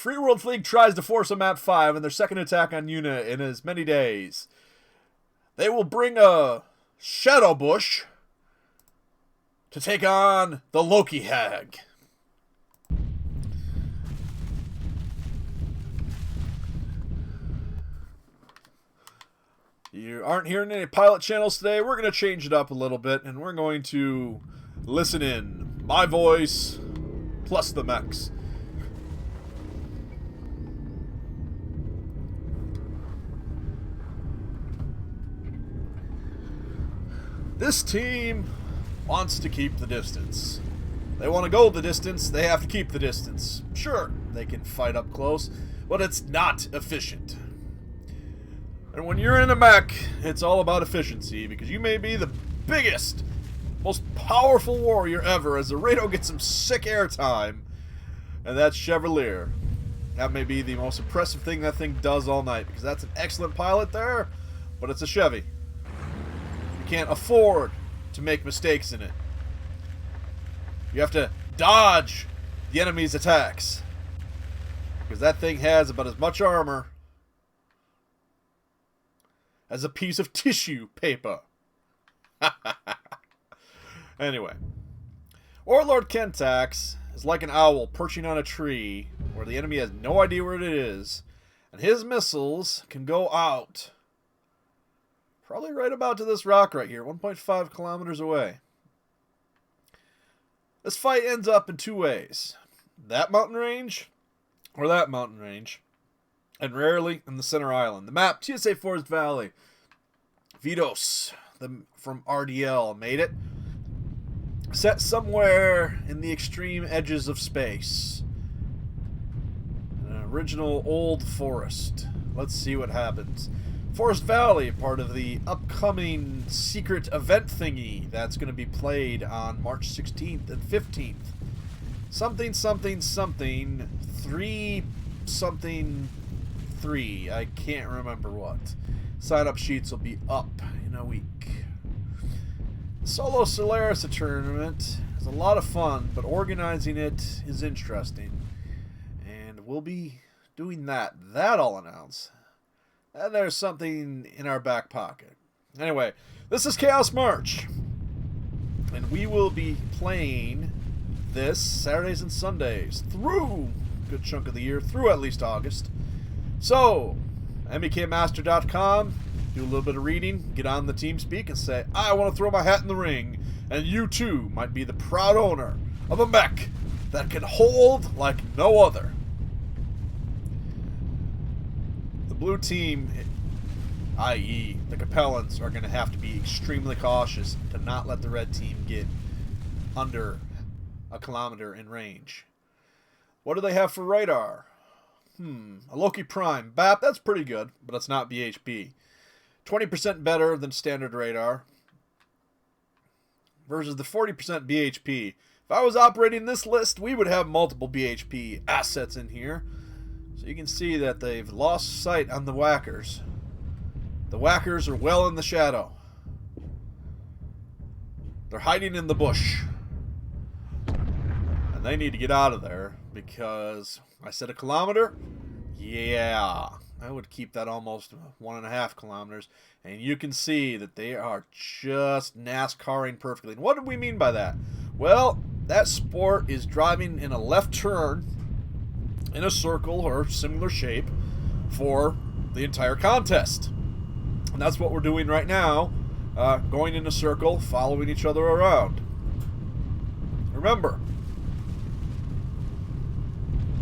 Free World Fleet tries to force a map 5 in their second attack on Yunnah in as many days. They will bring a Shadow Bush to take on the Loki Hag. You aren't hearing any pilot channels today. We're going to change it up a little bit, and we're going to listen in. My voice plus the mechs. This team wants to keep the distance. They want to go the distance, they have to keep the distance. Sure, they can fight up close, but it's not efficient. And when you're in a mech, it's all about efficiency, because you may be the biggest, most powerful warrior ever, as the Rado gets some sick airtime, and that's Mechwarrior. That may be the most impressive thing that thing does all night, because that's an excellent pilot there, but it's a Chevy. You can't afford to make mistakes in it. You have to dodge the enemy's attacks, because that thing has about as much armor as a piece of tissue paper. Anyway, Warlord Kentax is like an owl perching on a tree where the enemy has no idea where it is, and his missiles can go out probably right about to this rock right here, 1.5 kilometers away. This fight ends up in two ways. That mountain range or that mountain range. And rarely in the center island. The map, TSA Forestvalley. Vidos from RDL made it. Set somewhere in the extreme edges of space. An original old forest. Let's see what happens. Forestvalley, part of the upcoming secret event thingy that's going to be played on March 16th and 15th. Something, something, something, 3 something 3. I can't remember what. Sign-up sheets will be up in a week. The Solo Solaris tournament is a lot of fun, but organizing it is interesting. And we'll be doing that. That I'll announce. And there's something in our back pocket. Anyway, this is Chaos March. And we will be playing this Saturdays and Sundays through a good chunk of the year, through at least August. So, MEKmaster.com, do a little bit of reading, get on the TeamSpeak and say, I want to throw my hat in the ring, and you too might be the proud owner of a mech that can hold like no other. The blue team, i.e. the Capellans, are going to have to be extremely cautious to not let the red team get under a kilometer in range. What do they have for radar? A Loki Prime. BAP, that's pretty good, but it's not BHP. 20% better than standard radar versus the 40% BHP. If I was operating this list, we would have multiple BHP assets in here. So you can see that they've lost sight on the whackers. The whackers are well in the shadow. They're hiding in the bush. And they need to get out of there because I said a kilometer. Yeah, I would keep that almost 1.5 kilometers. And you can see that they are just NASCARing perfectly. And what do we mean by that? Well, that sport is driving in a left turn in a circle or similar shape for the entire contest. And that's what we're doing right now, going in a circle, following each other around. Remember,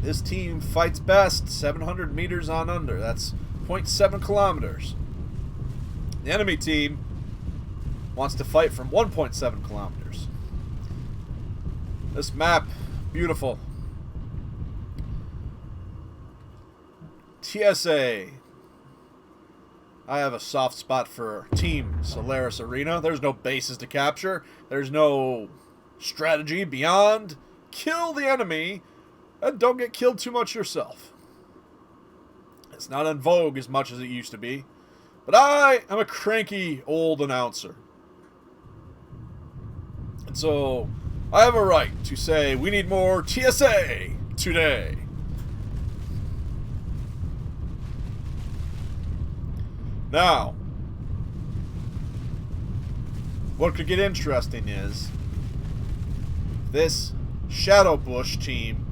this team fights best 700 meters on under. That's 0.7 kilometers. The enemy team wants to fight from 1.7 kilometers. This map, beautiful. TSA. I have a soft spot for Team Solaris Arena. There's no bases to capture. There's no strategy beyond kill the enemy and don't get killed too much yourself. It's not in vogue as much as it used to be. But I am a cranky old announcer. And so I have a right to say we need more TSA today. Now, what could get interesting is this Shadow Bush team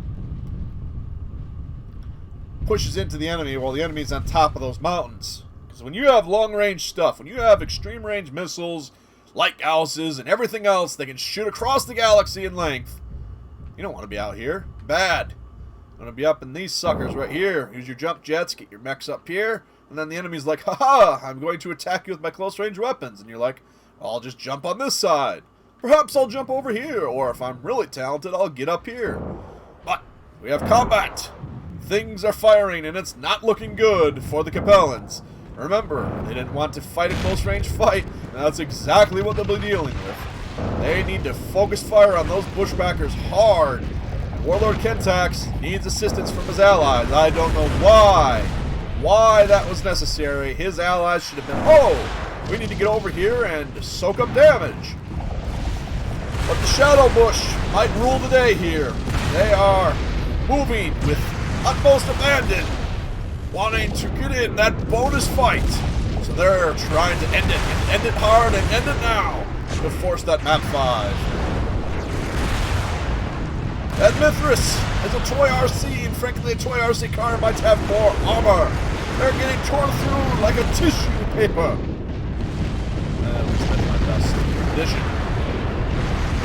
pushes into the enemy while the enemy's on top of those mountains. Because when you have long-range stuff, when you have extreme-range missiles, light Gausses, and everything else that can shoot across the galaxy in length, you don't want to be out here. Bad. You want to be up in these suckers right here. Use your jump jets, get your mechs up here, and then the enemy's like, haha, I'm going to attack you with my close-range weapons. And you're like, well, I'll just jump on this side. Perhaps I'll jump over here, or if I'm really talented, I'll get up here. But we have combat. Things are firing, and it's not looking good for the Capellans. Remember, they didn't want to fight a close-range fight, and that's exactly what they'll be dealing with. They need to focus fire on those bushbackers hard. And Warlord Kentax needs assistance from his allies. I don't know why that was necessary. His allies should have been, oh, we need to get over here and soak up damage. But the Shadow Bush might rule the day here. They are moving with utmost abandon, wanting to get in that bonus fight. So they're trying to end it, and end it hard, and end it now to force that map 5. And Mithras is a toy RC, and frankly a toy RC car might have more armor. They're getting torn through like a tissue paper. At least that's my best condition.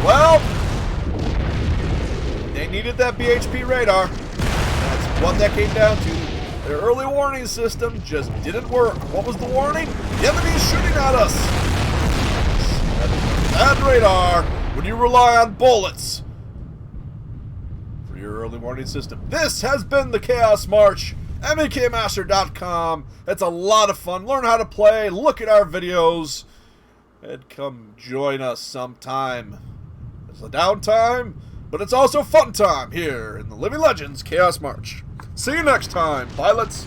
Well, they needed that BHP radar. That's what that came down to. Their early warning system just didn't work. What was the warning? The enemy's shooting at us. That is bad radar when you rely on bullets for your early warning system. This has been the Chaos March. MEKmaster.com. It's a lot of fun. Learn how to play. Look at our videos. And come join us sometime. It's a downtime, but it's also fun time here in the Living Legends Chaos March. See you next time, pilots.